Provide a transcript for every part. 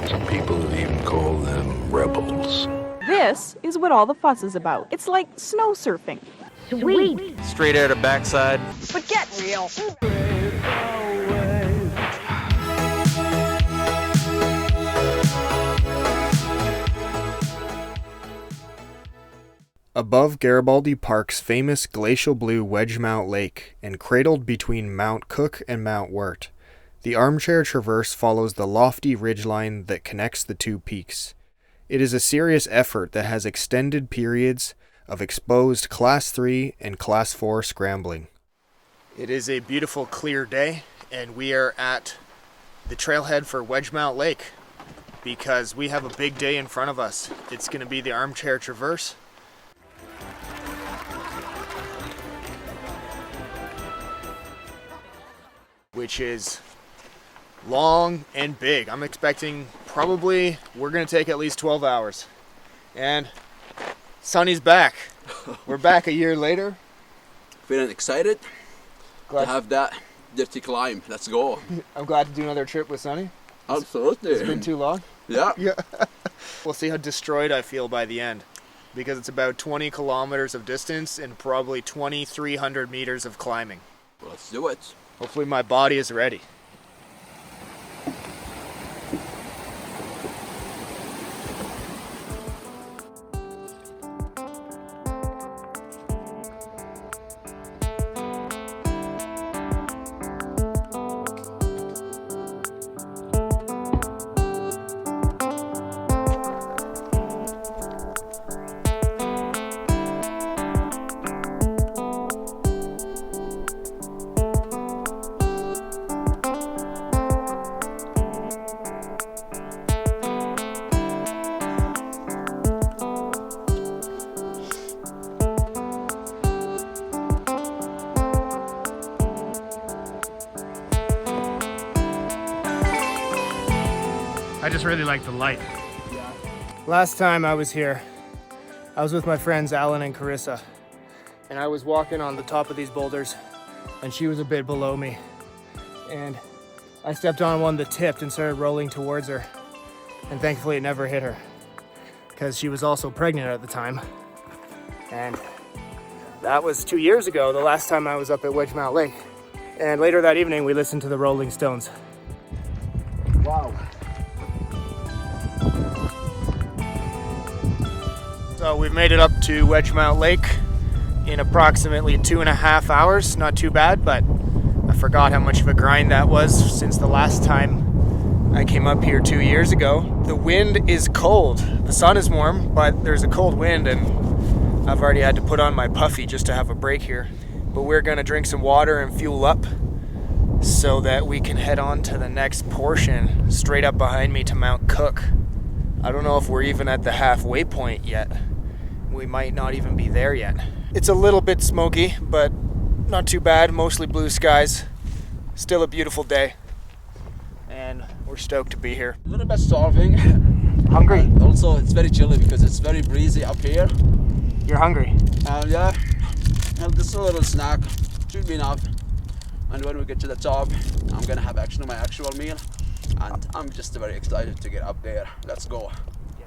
Some people even call them rebels. This is what all the fuss is about. It's like snow surfing. Sweet. Straight out of backside. But get real. Above Garibaldi Park's famous glacial blue Wedgemount Lake, and cradled between Mount Cook and Mount Wirt, the Armchair Traverse follows the lofty ridgeline that connects the two peaks. It is a serious effort that has extended periods of exposed Class 3 and Class 4 scrambling. It is a beautiful, clear day, and we are at the trailhead for Wedgemount Lake because we have a big day in front of us. It's going to be the Armchair Traverse. Which is long and big. I'm expecting probably we're going to take at least 12 hours. And Sonny's back. We're back a year later. Feeling excited to have that dirty climb. Let's go. I'm glad to do another trip with Sonny. Absolutely. It's been too long. Yeah. We'll see how destroyed I feel by the end. Because it's about 20 kilometers of distance and probably 2,300 meters of climbing. Well, let's do it. Hopefully my body is ready. I just really like the light. Last time I was here, I was with my friends Alan and Carissa, and I was walking on the top of these boulders, and she was a bit below me, and I stepped on one that tipped and started rolling towards her, and thankfully it never hit her, because she was also pregnant at the time, and that was 2 years ago, the last time I was up at Wedgemount Lake, and later that evening we listened to the Rolling Stones. Wow. So we've made it up to Wedgemount Lake in approximately 2.5 hours. Not too bad, but I forgot how much of a grind that was since the last time I came up here 2 years ago. The wind is cold. The sun is warm, but there's a cold wind, and I've already had to put on my puffy just to have a break here. But we're gonna drink some water and fuel up so that we can head on to the next portion straight up behind me to Mount Cook. I don't know if we're even at the halfway point yet. We might not even be there yet. It's a little bit smoky, but not too bad. Mostly blue skies. Still a beautiful day. And we're stoked to be here. A little bit starving. Hungry? Also, it's very chilly because it's very breezy up here. You're hungry? Yeah. Have just a little snack. Should be enough. And when we get to the top, I'm gonna have actually my actual meal. And I'm just very excited to get up there. Let's go.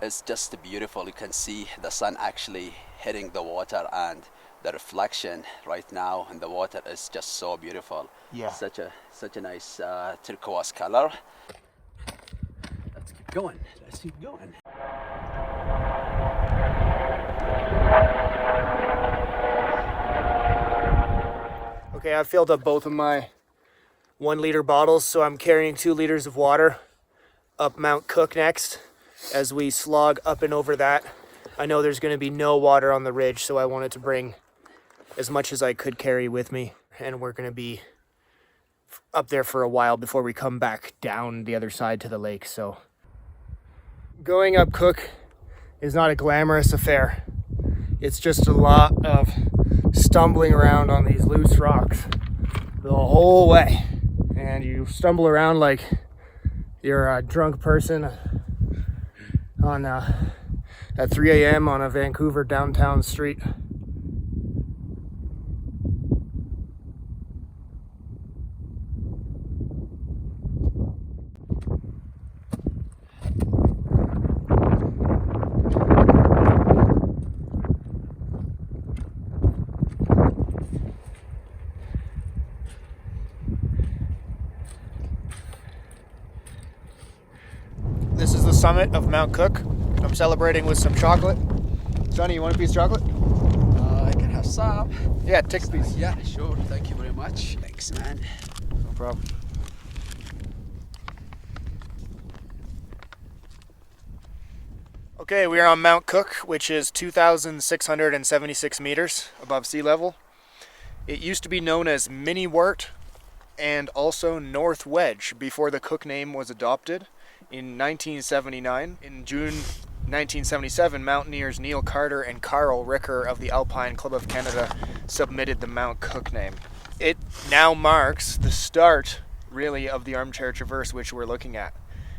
It's just beautiful. You can see the sun actually hitting the water, and the reflection right now in the water is just so beautiful. Yeah. Such a nice turquoise color. Let's keep going. Let's keep going. Okay, I've filled up both of my 1 liter bottles, so I'm carrying 2 liters of water up Mount Cook next as we slog up and over that. I know there's going to be no water on the ridge, so I wanted to bring as much as I could carry with me, and we're going to be up there for a while before we come back down the other side to the lake. So going up Cook is not a glamorous affair. It's just a lot of stumbling around on these loose rocks the whole way, and you stumble around like you're a drunk person on at 3 a.m. on a Vancouver downtown street. summit of Mount Cook. I'm celebrating with some chocolate. Sonny, you want a piece of chocolate? I can have some. Yeah, take a piece. Yeah, sure. Thank you very much. Thanks, man. No problem. Okay, we are on Mount Cook, which is 2,676 meters above sea level. It used to be known as Mini Wart and also North Wedge before the Cook name was adopted in 1979. In June 1977, mountaineers Neil Carter and Carl Ricker of the Alpine Club of Canada submitted the Mount Cook name. It now marks the start, really, of the Armchair Traverse, which we're looking at.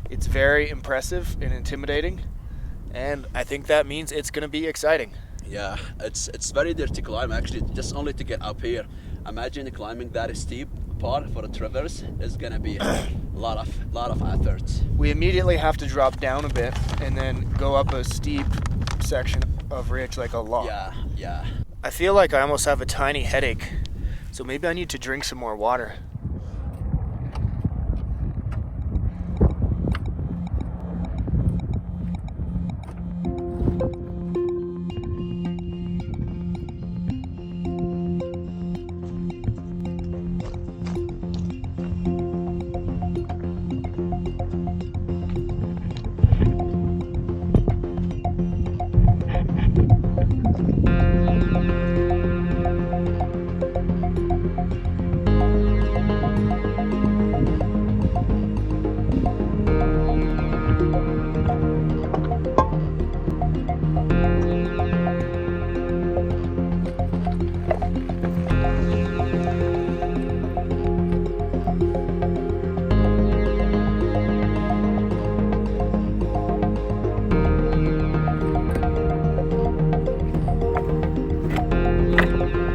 It's very impressive and intimidating, and I think that means it's going to be exciting. Yeah, it's very dirty climb actually, just only to get up here. Imagine climbing that steep part for a traverse is gonna be a lot of effort. We immediately have to drop down a bit and then go up a steep section of ridge like a log. Yeah. I feel like I almost have a tiny headache, so maybe I need to drink some more water.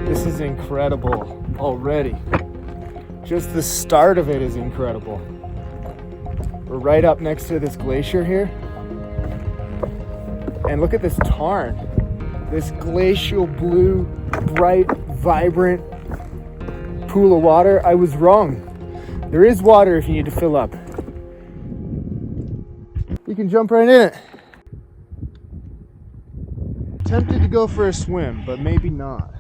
This is incredible already. Just the start of it is incredible. We're right up next to this glacier here. And look at this tarn. This glacial blue, bright, vibrant pool of water. I was wrong. There is water if you need to fill up. You can jump right in it. Tempted to go for a swim, but maybe not.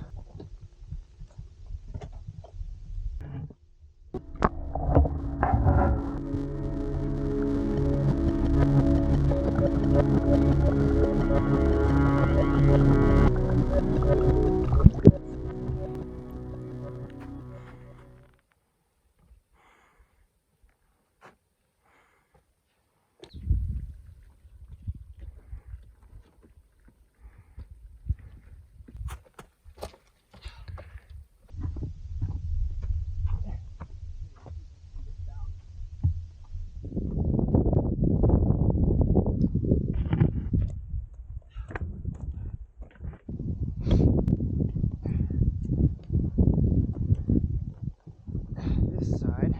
This side.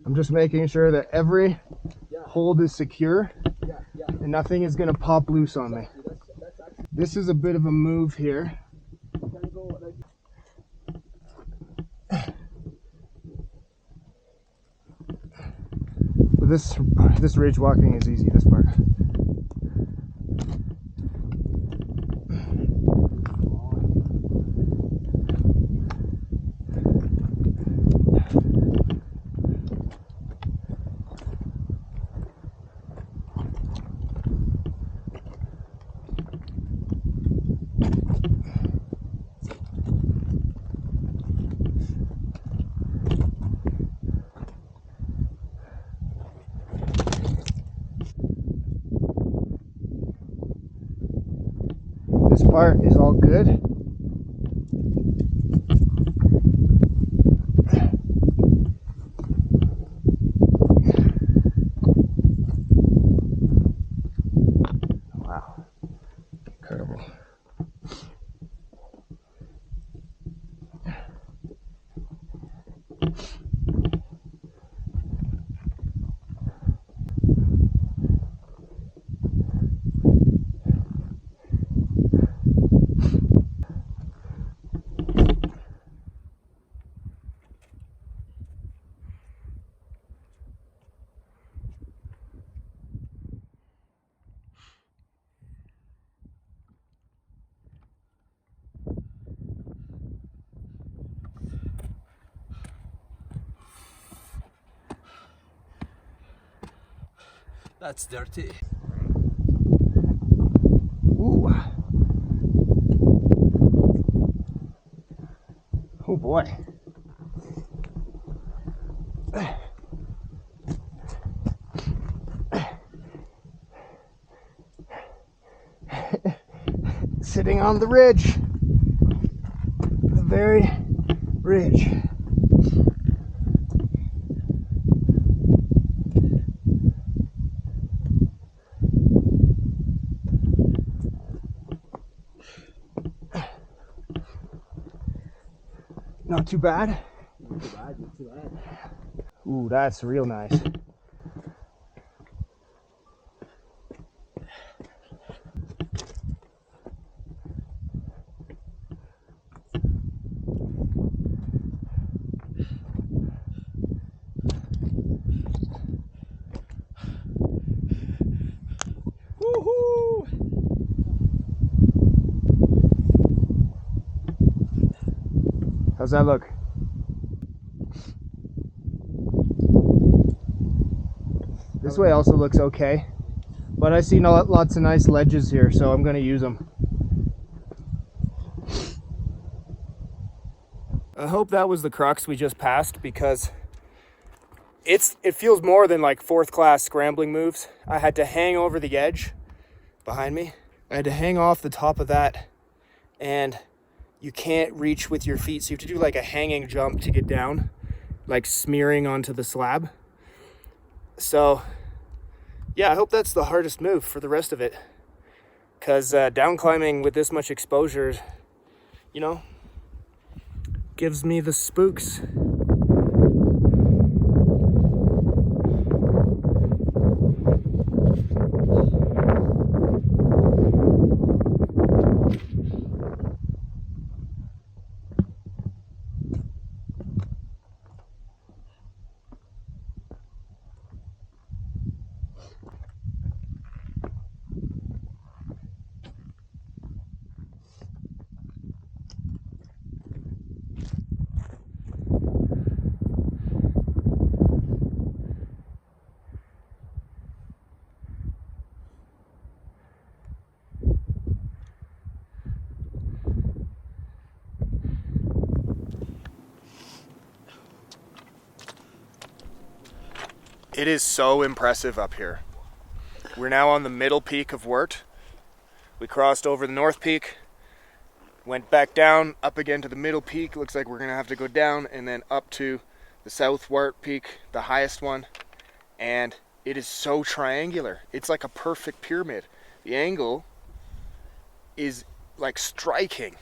I'm just making sure that every hold is secure and nothing is going to pop loose on me. This is a bit of a move here. But this ridge walking is easy, this part. part is all good. Wow, incredible. That's dirty. Ooh. Oh boy. Sitting on the ridge. The very ridge. Not too bad. Not too bad, not too bad. Ooh, that's real nice. Woohoo! How's that look? This way also looks okay, but I see lots of nice ledges here, so I'm going to use them. I hope that was the crux we just passed, because it feels more than like fourth class scrambling moves. I had to hang over the edge behind me. I had to hang off the top of that, and you can't reach with your feet, so you have to do like a hanging jump to get down, like smearing onto the slab. So yeah, I hope that's the hardest move for the rest of it, because down climbing with this much exposure, you know, gives me the spooks. It is so impressive up here. We're now on the middle peak of Wert. We crossed over the north peak, went back down, up again to the middle peak. Looks like we're gonna have to go down and then up to the south Wert peak, the highest one. And it is so triangular. It's like a perfect pyramid. The angle is like striking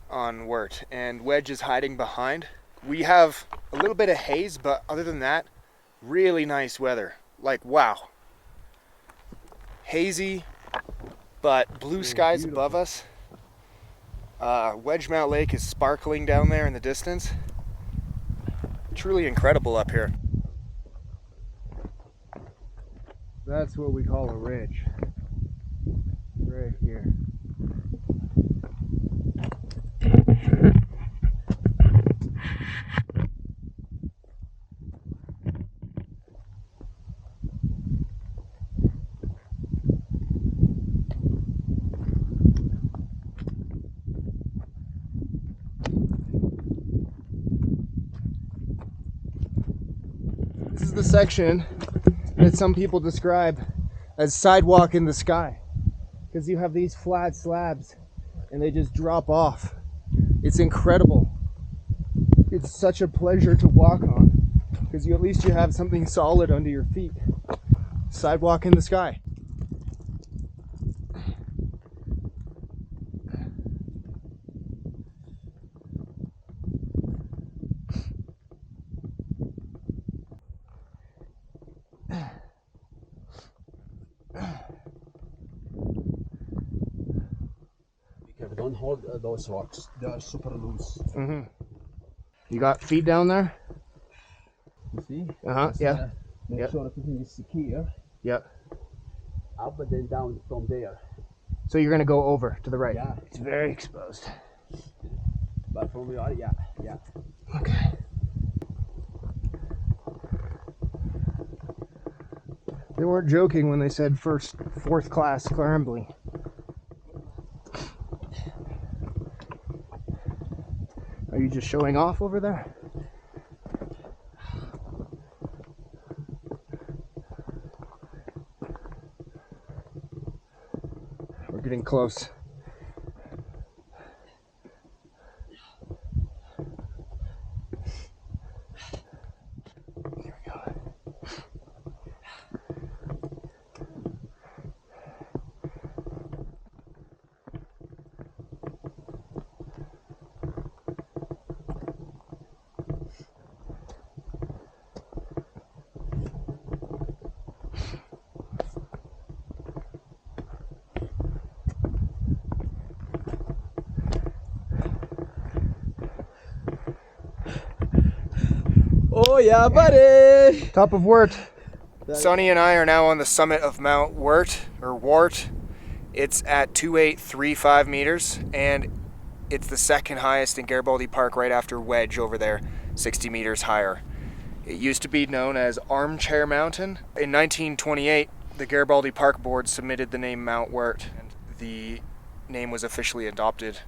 on Wert, and Wedge is hiding behind. We have a little bit of haze, but other than that, really nice weather. Like, wow. Hazy, but blue skies above us. Wedgemount Lake is sparkling down there in the distance. Truly incredible up here. That's what we call a ridge. Right here. This is the section that some people describe as sidewalk in the sky, because you have these flat slabs and they just drop off. It's incredible. It's such a pleasure to walk on because at least you have something solid under your feet. Sidewalk in the sky. Don't hold those rocks. They are super loose. You got feet down there? You see? Yeah. Make sure everything is secure. Yep. Up and then down from there. So you're gonna go over to the right? Yeah. It's very exposed. But from where you are, yeah. Okay. They weren't joking when they said fourth class scrambling. Are you just showing off over there? We're getting close. Here we go. Oh yeah, buddy! Top of Wort. Sonny and I are now on the summit of Mount Wort, or Wart. It's at 2835 meters, and it's the second highest in Garibaldi Park right after Wedge over there, 60 meters higher. It used to be known as Armchair Mountain. In 1928, the Garibaldi Park Board submitted the name Mount Wort, and the name was officially adopted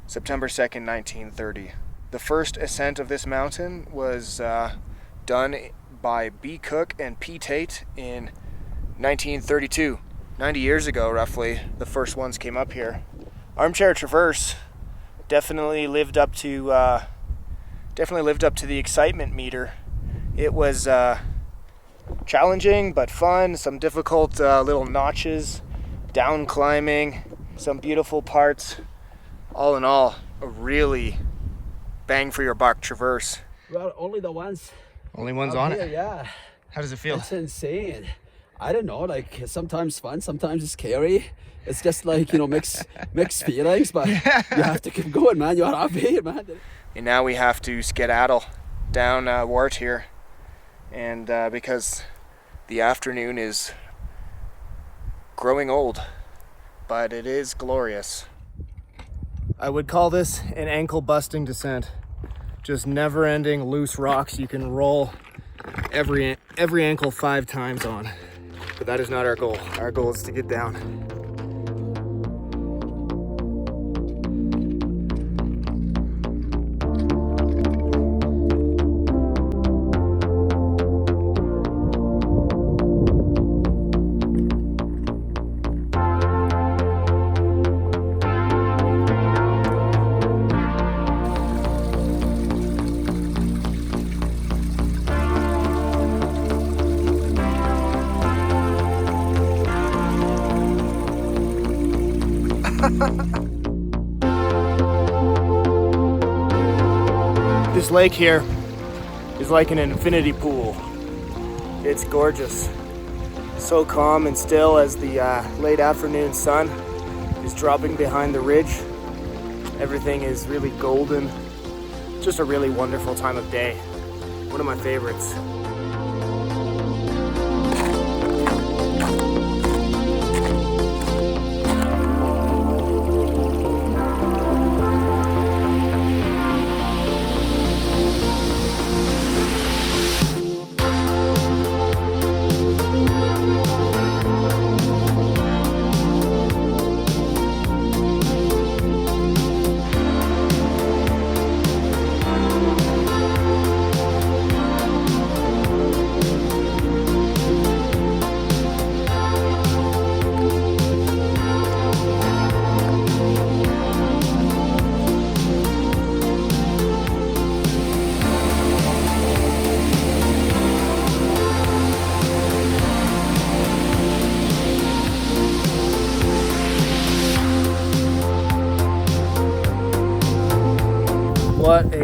September 2nd, 1930. The first ascent of this mountain was done by B. Cook and P. Tate in 1932. 90 years ago, roughly, the first ones came up here. Armchair Traverse definitely lived up to the excitement meter. It was challenging but fun. Some difficult little notches, down climbing, some beautiful parts. All in all, a really bang for your buck traverse. Well, only the ones. Only ones on here, it? Yeah. How does it feel? It's insane. I don't know, like sometimes fun, sometimes it's scary. It's just like, mixed feelings, but you have to keep going, man. You're up here, man. And now we have to skedaddle down Wart here. And because the afternoon is growing old, but it is glorious. I would call this an ankle-busting descent. Just never-ending loose rocks you can roll every ankle 5 times on. But that is not our goal. Our goal is to get down. This lake here is like an infinity pool. It's gorgeous. So calm and still as the late afternoon sun is dropping behind the ridge. Everything is really golden. Just a really wonderful time of day. One of my favorites.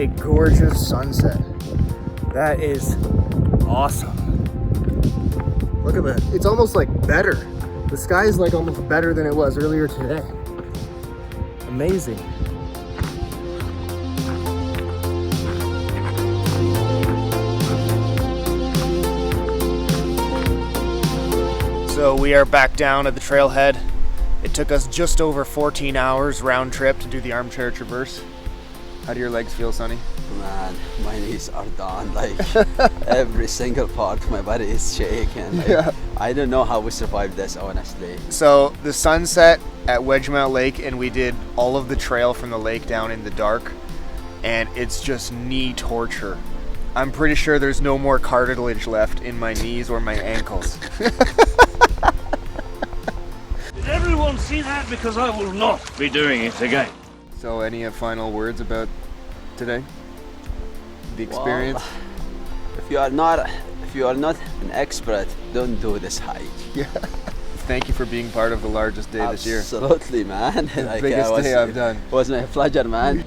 a gorgeous sunset. That is awesome. Look at that. It's almost like better. The sky is like almost better than it was earlier today. Amazing. So we are back down at the trailhead. It took us just over 14 hours round trip to do the Armchair traverse. How do your legs feel, Sonny? Man, my knees are done. Like every single part of my body is shaking. Like, Yeah. I don't know how we survived this, honestly. So the sunset at Wedgemount Lake, and we did all of the trail from the lake down in the dark, and it's just knee torture. I'm pretty sure there's no more cartilage left in my knees or my ankles. Did everyone see that? Because I will not be doing it again. So any final words about today? The experience? Well, if you are not an expert, don't do this hike. Yeah. Thank you for being part of the largest day this year. Absolutely, man. The biggest day I've done. It was my pleasure, man.